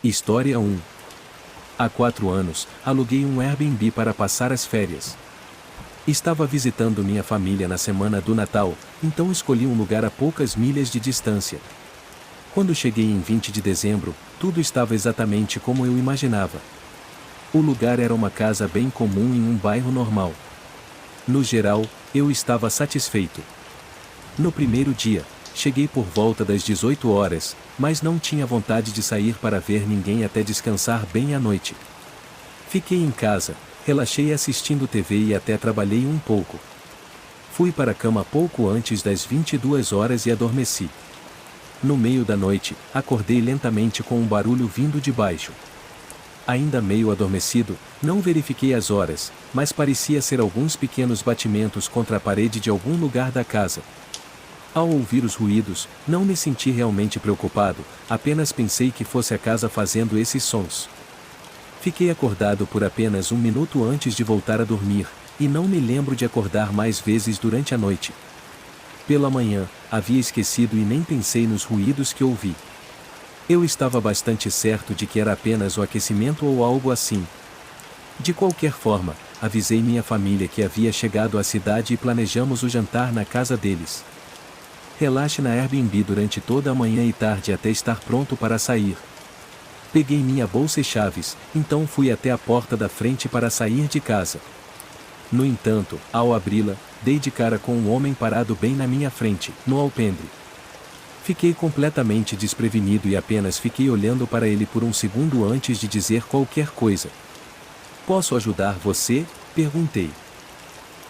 História 1. Há 4 anos, aluguei um Airbnb para passar as férias. Estava visitando minha família na semana do Natal, então escolhi um lugar a poucas milhas de distância. Quando cheguei em 20 de dezembro, tudo estava exatamente como eu imaginava. O lugar era uma casa bem comum em um bairro normal. No geral, eu estava satisfeito. No primeiro dia, cheguei por volta das 18 horas, mas não tinha vontade de sair para ver ninguém até descansar bem à noite. Fiquei em casa, relaxei assistindo TV e até trabalhei um pouco. Fui para a cama pouco antes das 22 horas e adormeci. No meio da noite, acordei lentamente com um barulho vindo de baixo. Ainda meio adormecido, não verifiquei as horas, mas parecia ser alguns pequenos batimentos contra a parede de algum lugar da casa. Ao ouvir os ruídos, não me senti realmente preocupado, apenas pensei que fosse a casa fazendo esses sons. Fiquei acordado por apenas um minuto antes de voltar a dormir, e não me lembro de acordar mais vezes durante a noite. Pela manhã, havia esquecido e nem pensei nos ruídos que ouvi. Eu estava bastante certo de que era apenas o aquecimento ou algo assim. De qualquer forma, avisei minha família que havia chegado à cidade e planejamos o jantar na casa deles. Relaxe na Airbnb durante toda a manhã e tarde até estar pronto para sair. Peguei minha bolsa e chaves, então fui até a porta da frente para sair de casa. No entanto, ao abri-la, dei de cara com um homem parado bem na minha frente, no alpendre. Fiquei completamente desprevenido e apenas fiquei olhando para ele por um segundo antes de dizer qualquer coisa. "Posso ajudar você?" perguntei.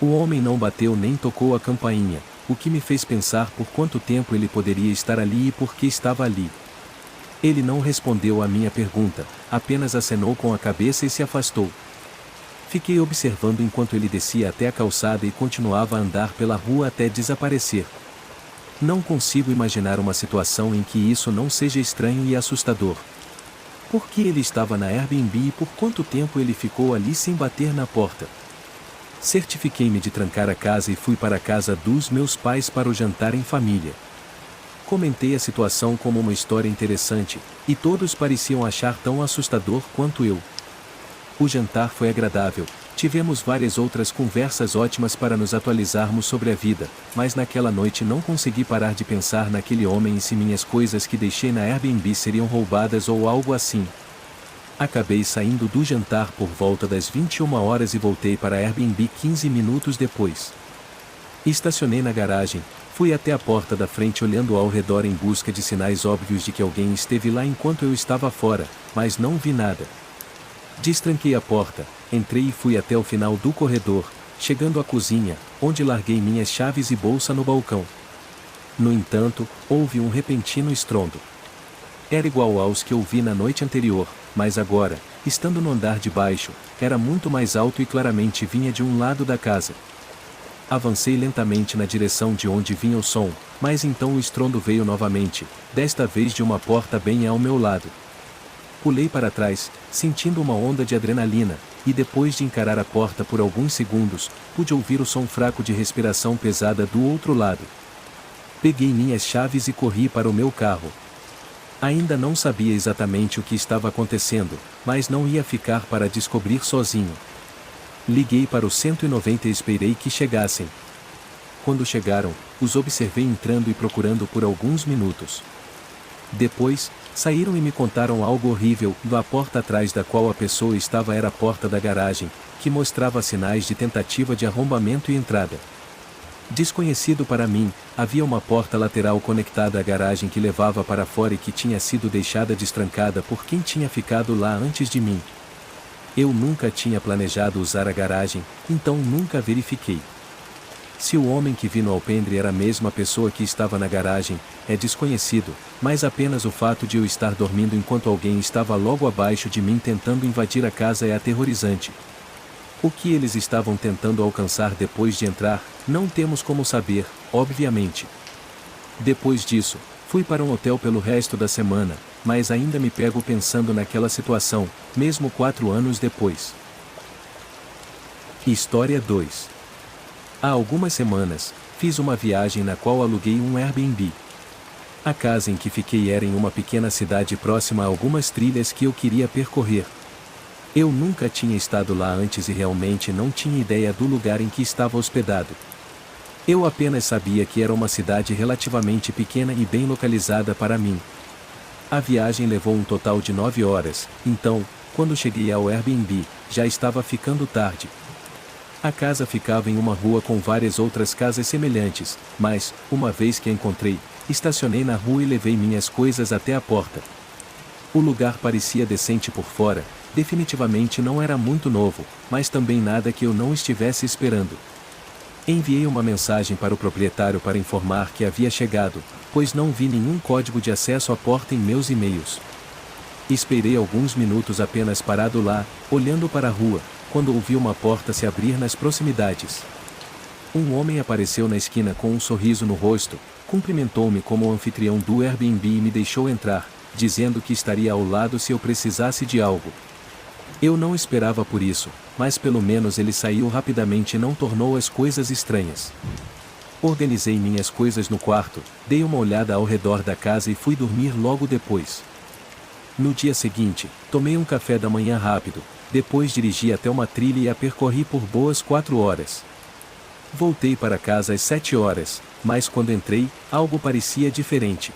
O homem não bateu nem tocou a campainha, o que me fez pensar por quanto tempo ele poderia estar ali e por que estava ali. Ele não respondeu à minha pergunta, apenas acenou com a cabeça e se afastou. Fiquei observando enquanto ele descia até a calçada e continuava a andar pela rua até desaparecer. Não consigo imaginar uma situação em que isso não seja estranho e assustador. Por que ele estava na Airbnb e por quanto tempo ele ficou ali sem bater na porta? Certifiquei-me de trancar a casa e fui para a casa dos meus pais para o jantar em família. Comentei a situação como uma história interessante, e todos pareciam achar tão assustador quanto eu. O jantar foi agradável, tivemos várias outras conversas ótimas para nos atualizarmos sobre a vida, mas naquela noite não consegui parar de pensar naquele homem e se minhas coisas que deixei na Airbnb seriam roubadas ou algo assim. Acabei saindo do jantar por volta das 21 horas e voltei para a Airbnb 15 minutos depois. Estacionei na garagem, fui até a porta da frente olhando ao redor em busca de sinais óbvios de que alguém esteve lá enquanto eu estava fora, mas não vi nada. Destranquei a porta, entrei e fui até o final do corredor, chegando à cozinha, onde larguei minhas chaves e bolsa no balcão. No entanto, houve um repentino estrondo. Era igual aos que ouvi na noite anterior, mas agora, estando no andar de baixo, era muito mais alto e claramente vinha de um lado da casa. Avancei lentamente na direção de onde vinha o som, mas então o estrondo veio novamente, desta vez de uma porta bem ao meu lado. Pulei para trás, sentindo uma onda de adrenalina, e depois de encarar a porta por alguns segundos, pude ouvir o som fraco de respiração pesada do outro lado. Peguei minhas chaves e corri para o meu carro. Ainda não sabia exatamente o que estava acontecendo, mas não ia ficar para descobrir sozinho. Liguei para o 190 e esperei que chegassem. Quando chegaram, os observei entrando e procurando por alguns minutos. Depois, saíram e me contaram algo horrível. A porta atrás da qual a pessoa estava era a porta da garagem, que mostrava sinais de tentativa de arrombamento e entrada. Desconhecido para mim, havia uma porta lateral conectada à garagem que levava para fora e que tinha sido deixada destrancada por quem tinha ficado lá antes de mim. Eu nunca tinha planejado usar a garagem, então nunca verifiquei. Se o homem que vi no alpendre era a mesma pessoa que estava na garagem, é desconhecido, mas apenas o fato de eu estar dormindo enquanto alguém estava logo abaixo de mim tentando invadir a casa é aterrorizante. O que eles estavam tentando alcançar depois de entrar, não temos como saber, obviamente. Depois disso, fui para um hotel pelo resto da semana, mas ainda me pego pensando naquela situação, mesmo 4 anos depois. História 2. Há algumas semanas, fiz uma viagem na qual aluguei um Airbnb. A casa em que fiquei era em uma pequena cidade próxima a algumas trilhas que eu queria percorrer. Eu nunca tinha estado lá antes e realmente não tinha ideia do lugar em que estava hospedado. Eu apenas sabia que era uma cidade relativamente pequena e bem localizada para mim. A viagem levou um total de 9 horas, então, quando cheguei ao Airbnb, já estava ficando tarde. A casa ficava em uma rua com várias outras casas semelhantes, mas, uma vez que a encontrei, estacionei na rua e levei minhas coisas até a porta. O lugar parecia decente por fora, definitivamente não era muito novo, mas também nada que eu não estivesse esperando. Enviei uma mensagem para o proprietário para informar que havia chegado, pois não vi nenhum código de acesso à porta em meus e-mails. Esperei alguns minutos apenas parado lá, olhando para a rua, quando ouvi uma porta se abrir nas proximidades. Um homem apareceu na esquina com um sorriso no rosto, cumprimentou-me como anfitrião do Airbnb e me deixou entrar, dizendo que estaria ao lado se eu precisasse de algo. Eu não esperava por isso, mas pelo menos ele saiu rapidamente e não tornou as coisas estranhas. Organizei minhas coisas no quarto, dei uma olhada ao redor da casa e fui dormir logo depois. No dia seguinte, tomei um café da manhã rápido, depois dirigi até uma trilha e a percorri por boas 4 horas. Voltei para casa às 7 horas, mas quando entrei, algo parecia diferente.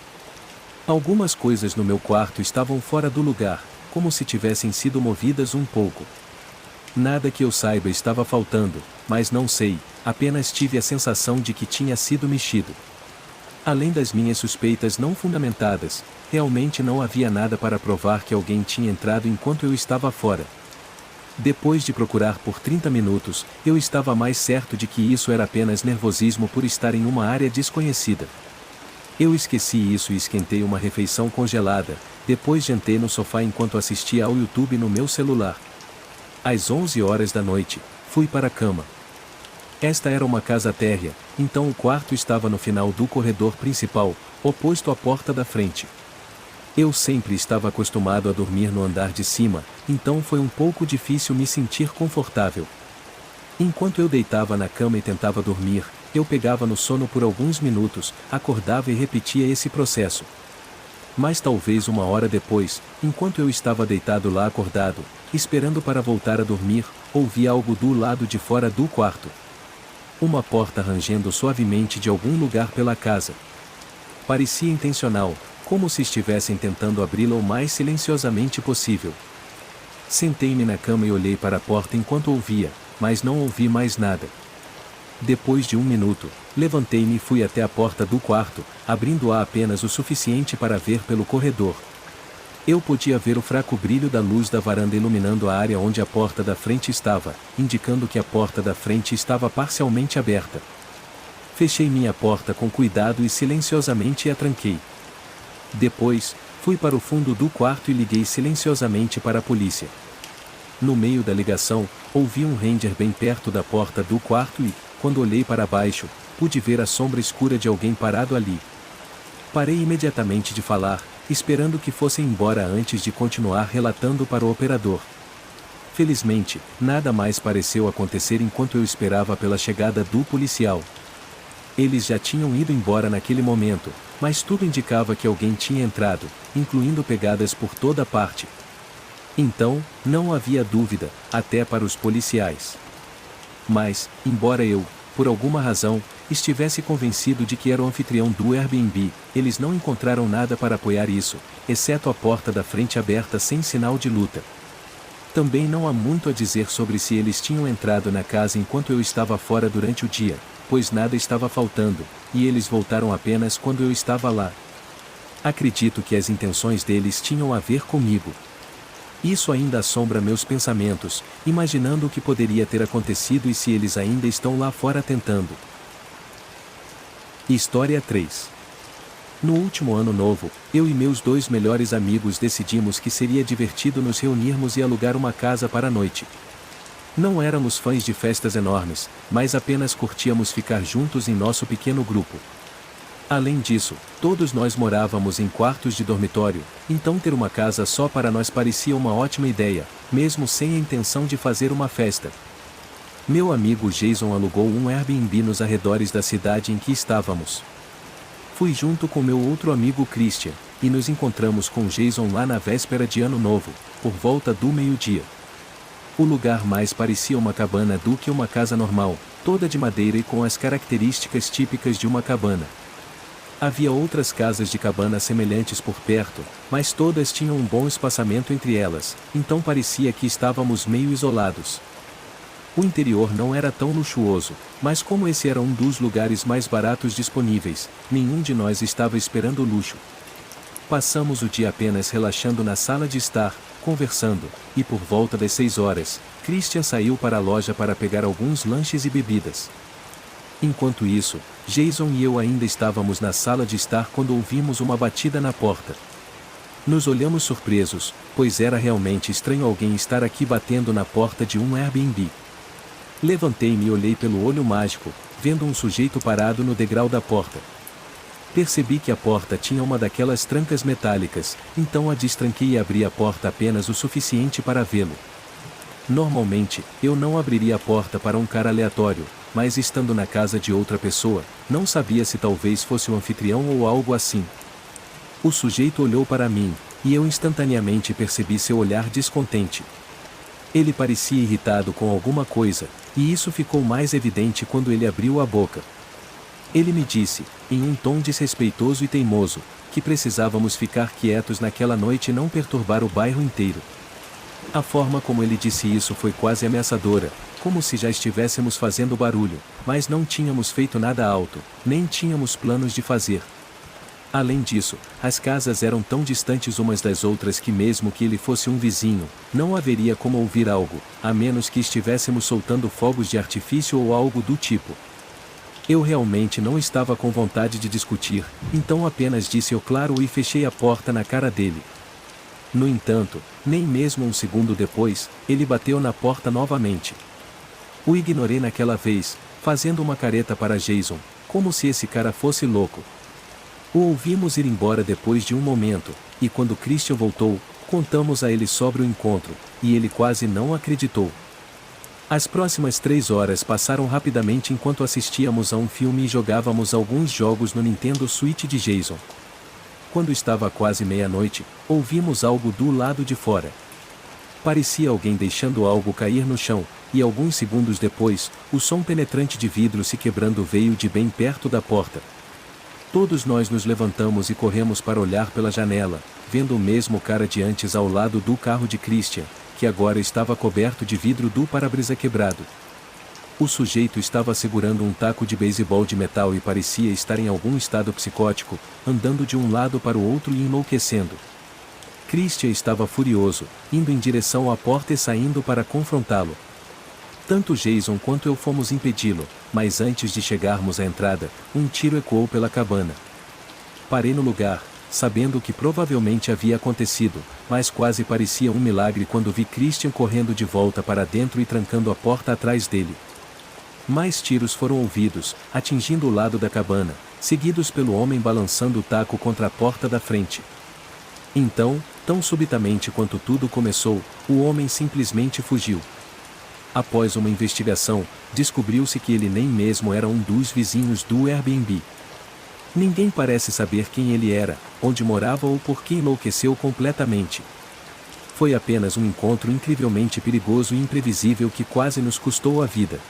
Algumas coisas no meu quarto estavam fora do lugar, como se tivessem sido movidas um pouco. Nada que eu saiba estava faltando, mas não sei, apenas tive a sensação de que tinha sido mexido. Além das minhas suspeitas não fundamentadas, realmente não havia nada para provar que alguém tinha entrado enquanto eu estava fora. Depois de procurar por 30 minutos, eu estava mais certo de que isso era apenas nervosismo por estar em uma área desconhecida. Eu esqueci isso e esquentei uma refeição congelada, depois jantei no sofá enquanto assistia ao YouTube no meu celular. Às 11 horas da noite, fui para a cama. Esta era uma casa térrea, então o quarto estava no final do corredor principal, oposto à porta da frente. Eu sempre estava acostumado a dormir no andar de cima, então foi um pouco difícil me sentir confortável. Enquanto eu deitava na cama e tentava dormir, eu pegava no sono por alguns minutos, acordava e repetia esse processo. Mas talvez uma hora depois, enquanto eu estava deitado lá acordado, esperando para voltar a dormir, ouvi algo do lado de fora do quarto. Uma porta rangendo suavemente de algum lugar pela casa. Parecia intencional, como se estivessem tentando abri-la o mais silenciosamente possível. Sentei-me na cama e olhei para a porta enquanto ouvia, mas não ouvi mais nada. Depois de 1 minuto, levantei-me e fui até a porta do quarto, abrindo-a apenas o suficiente para ver pelo corredor. Eu podia ver o fraco brilho da luz da varanda iluminando a área onde a porta da frente estava, indicando que a porta da frente estava parcialmente aberta. Fechei minha porta com cuidado e silenciosamente a tranquei. Depois, fui para o fundo do quarto e liguei silenciosamente para a polícia. No meio da ligação, ouvi um ranger bem perto da porta do quarto e, quando olhei para baixo, pude ver a sombra escura de alguém parado ali. Parei imediatamente de falar, esperando que fossem embora antes de continuar relatando para o operador. Felizmente, nada mais pareceu acontecer enquanto eu esperava pela chegada do policial. Eles já tinham ido embora naquele momento, mas tudo indicava que alguém tinha entrado, incluindo pegadas por toda parte. Então, não havia dúvida, até para os policiais. Mas, embora eu, por alguma razão, estivesse convencido de que era o anfitrião do Airbnb, eles não encontraram nada para apoiar isso, exceto a porta da frente aberta sem sinal de luta. Também não há muito a dizer sobre se eles tinham entrado na casa enquanto eu estava fora durante o dia, pois nada estava faltando, e eles voltaram apenas quando eu estava lá. Acredito que as intenções deles tinham a ver comigo. Isso ainda assombra meus pensamentos, imaginando o que poderia ter acontecido e se eles ainda estão lá fora tentando. História 3. No último ano novo, eu e meus 2 melhores amigos decidimos que seria divertido nos reunirmos e alugar uma casa para a noite. Não éramos fãs de festas enormes, mas apenas curtíamos ficar juntos em nosso pequeno grupo. Além disso, todos nós morávamos em quartos de dormitório, então ter uma casa só para nós parecia uma ótima ideia, mesmo sem a intenção de fazer uma festa. Meu amigo Jason alugou um Airbnb nos arredores da cidade em que estávamos. Fui junto com meu outro amigo Christian, e nos encontramos com Jason lá na véspera de Ano Novo, por volta do meio-dia. O lugar mais parecia uma cabana do que uma casa normal, toda de madeira e com as características típicas de uma cabana. Havia outras casas de cabana semelhantes por perto, mas todas tinham um bom espaçamento entre elas, então parecia que estávamos meio isolados. O interior não era tão luxuoso, mas como esse era um dos lugares mais baratos disponíveis, nenhum de nós estava esperando luxo. Passamos o dia apenas relaxando na sala de estar, conversando, e por volta das 6 horas, Christian saiu para a loja para pegar alguns lanches e bebidas. Enquanto isso, Jason e eu ainda estávamos na sala de estar quando ouvimos uma batida na porta. Nos olhamos surpresos, pois era realmente estranho alguém estar aqui batendo na porta de um Airbnb. Levantei-me e olhei pelo olho mágico, vendo um sujeito parado no degrau da porta. Percebi que a porta tinha uma daquelas trancas metálicas, então a destranquei e abri a porta apenas o suficiente para vê-lo. Normalmente, eu não abriria a porta para um cara aleatório, mas estando na casa de outra pessoa, não sabia se talvez fosse o anfitrião ou algo assim. O sujeito olhou para mim, e eu instantaneamente percebi seu olhar descontente. Ele parecia irritado com alguma coisa, e isso ficou mais evidente quando ele abriu a boca. Ele me disse, em um tom desrespeitoso e teimoso, que precisávamos ficar quietos naquela noite e não perturbar o bairro inteiro. A forma como ele disse isso foi quase ameaçadora, como se já estivéssemos fazendo barulho, mas não tínhamos feito nada alto, nem tínhamos planos de fazer. Além disso, as casas eram tão distantes umas das outras que mesmo que ele fosse um vizinho, não haveria como ouvir algo, a menos que estivéssemos soltando fogos de artifício ou algo do tipo. Eu realmente não estava com vontade de discutir, então apenas disse eu claro e fechei a porta na cara dele. No entanto, nem mesmo um segundo depois, ele bateu na porta novamente. O ignorei naquela vez, fazendo uma careta para Jason, como se esse cara fosse louco. O ouvimos ir embora depois de um momento, e quando Christian voltou, contamos a ele sobre o encontro, e ele quase não acreditou. As próximas 3 horas passaram rapidamente enquanto assistíamos a um filme e jogávamos alguns jogos no Nintendo Switch de Jason. Quando estava quase meia-noite, ouvimos algo do lado de fora. Parecia alguém deixando algo cair no chão, e alguns segundos depois, o som penetrante de vidro se quebrando veio de bem perto da porta. Todos nós nos levantamos e corremos para olhar pela janela, vendo o mesmo cara de antes ao lado do carro de Christian, que agora estava coberto de vidro do para-brisa quebrado. O sujeito estava segurando um taco de beisebol de metal e parecia estar em algum estado psicótico, andando de um lado para o outro e enlouquecendo. Christian estava furioso, indo em direção à porta e saindo para confrontá-lo. Tanto Jason quanto eu fomos impedi-lo, mas antes de chegarmos à entrada, um tiro ecoou pela cabana. Parei no lugar, sabendo o que provavelmente havia acontecido, mas quase parecia um milagre quando vi Christian correndo de volta para dentro e trancando a porta atrás dele. Mais tiros foram ouvidos, atingindo o lado da cabana, seguidos pelo homem balançando o taco contra a porta da frente. Então, tão subitamente quanto tudo começou, o homem simplesmente fugiu. Após uma investigação, descobriu-se que ele nem mesmo era um dos vizinhos do Airbnb. Ninguém parece saber quem ele era, onde morava ou por que enlouqueceu completamente. Foi apenas um encontro incrivelmente perigoso e imprevisível que quase nos custou a vida.